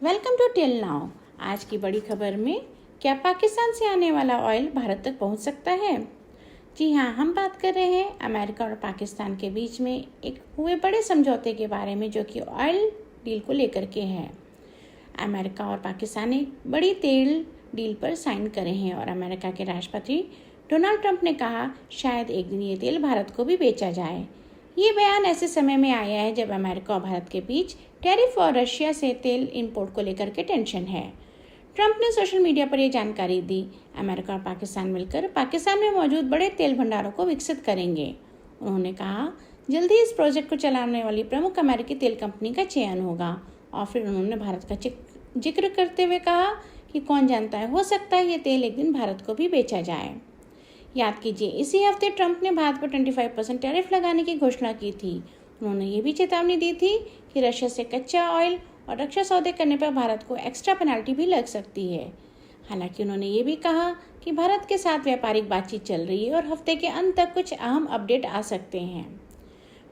Welcome to till now. आज की बड़ी खबर में, क्या पाकिस्तान से आने वाला ऑयल भारत तक पहुंच सकता है? जी हाँ, हम बात कर रहे हैं अमेरिका और पाकिस्तान के बीच में एक हुए बड़े समझौते के बारे में, जो कि ऑयल डील को लेकर के है। अमेरिका और पाकिस्तान एक बड़ी तेल डील पर साइन करे हैं और अमेरिका के राष्ट्रपति डोनाल्ड ट्रंप ने कहा शायद एक दिन ये तेल भारत को भी बेचा जाए। ये बयान ऐसे समय में आया है जब अमेरिका और भारत के बीच टैरिफ और रशिया से तेल इंपोर्ट को लेकर के टेंशन है। ट्रंप ने सोशल मीडिया पर यह जानकारी दी। अमेरिका और पाकिस्तान मिलकर पाकिस्तान में मौजूद बड़े तेल भंडारों को विकसित करेंगे। उन्होंने कहा जल्दी इस प्रोजेक्ट को चलाने वाली प्रमुख अमेरिकी तेल कंपनी का चयन होगा। और फिर उन्होंने भारत का जिक्र करते हुए कहा कि कौन जानता है, हो सकता है ये तेल एक दिन भारत को भी बेचा जाए। याद कीजिए, इसी हफ्ते ट्रंप ने भारत पर 25% टैरिफ लगाने की घोषणा की थी। उन्होंने ये भी चेतावनी दी थी कि रशिया से कच्चा ऑयल और रक्षा सौदे करने पर भारत को एक्स्ट्रा पेनल्टी भी लग सकती है। हालांकि उन्होंने ये भी कहा कि भारत के साथ व्यापारिक बातचीत चल रही है और हफ्ते के अंत तक कुछ अहम अपडेट आ सकते हैं।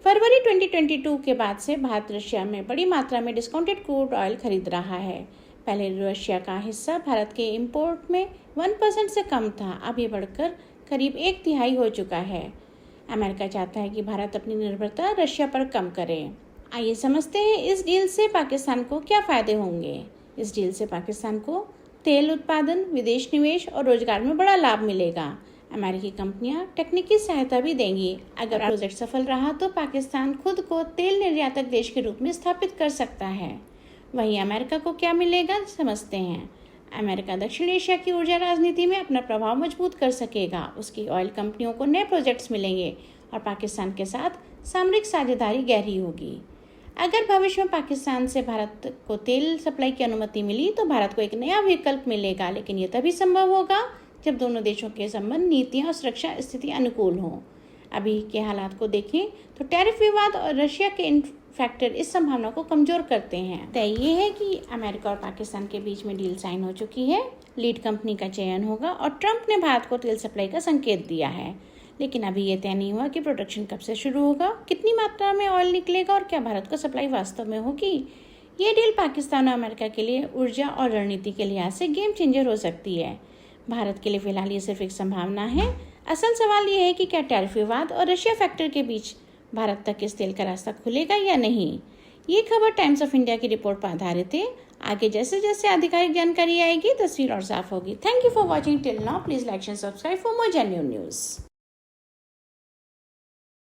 फरवरी 2022 के बाद से भारत रशिया में बड़ी मात्रा में डिस्काउंटेड क्रूड ऑयल खरीद रहा है। पहले रशिया का हिस्सा भारत के इंपोर्ट में 1% से कम था, अब ये बढ़कर करीब 1/3 हो चुका है। अमेरिका चाहता है कि भारत अपनी निर्भरता रशिया पर कम करे। आइए समझते हैं इस डील से पाकिस्तान को क्या फायदे होंगे। इस डील से पाकिस्तान को तेल उत्पादन, विदेश निवेश और रोजगार में बड़ा लाभ मिलेगा। अमेरिकी कंपनियां तकनीकी सहायता भी देंगी। अगर प्रोजेक्ट सफल रहा तो पाकिस्तान खुद को तेल निर्यातक देश के रूप में स्थापित कर सकता है। वहीं अमेरिका को क्या मिलेगा, समझते हैं। अमेरिका दक्षिण एशिया की ऊर्जा राजनीति में अपना प्रभाव मजबूत कर सकेगा। उसकी ऑयल कंपनियों को नए प्रोजेक्ट्स मिलेंगे और पाकिस्तान के साथ सामरिक साझेदारी गहरी होगी। अगर भविष्य में पाकिस्तान से भारत को तेल सप्लाई की अनुमति मिली तो भारत को एक नया विकल्प मिलेगा, लेकिन यह तभी संभव होगा जब दोनों देशों के संबंध, नीतियां और सुरक्षा स्थिति अनुकूल हो। अभी के हालात को देखें तो टैरिफ विवाद और रशिया के फैक्टर इस संभावना को कमजोर करते हैं। तय ये है कि अमेरिका और पाकिस्तान के बीच में डील साइन हो चुकी है। लीड कंपनी का चयन होगा और ट्रंप ने भारत को तेल सप्लाई का संकेत दिया है, लेकिन अभी ये तय नहीं हुआ कि प्रोडक्शन कब से शुरू होगा, कितनी मात्रा में ऑयल निकलेगा और क्या भारत को सप्लाई वास्तव में होगी। ये डील पाकिस्तान और अमेरिका के लिए ऊर्जा और रणनीति के लिहाज से गेम चेंजर हो सकती है। भारत के लिए फिलहाल ये सिर्फ एक संभावना है। असल सवाल ये है कि क्या टैरिफ विवाद और रशिया फैक्टर के बीच भारत तक इस तेल का रास्ता खुलेगा या नहीं। ये खबर टाइम्स ऑफ इंडिया की रिपोर्ट पर आधारित है। आगे जैसे जैसे आधिकारिक जानकारी आएगी, तस्वीर और साफ होगी। Thank you for watching till now. Please like and subscribe for more genuine news.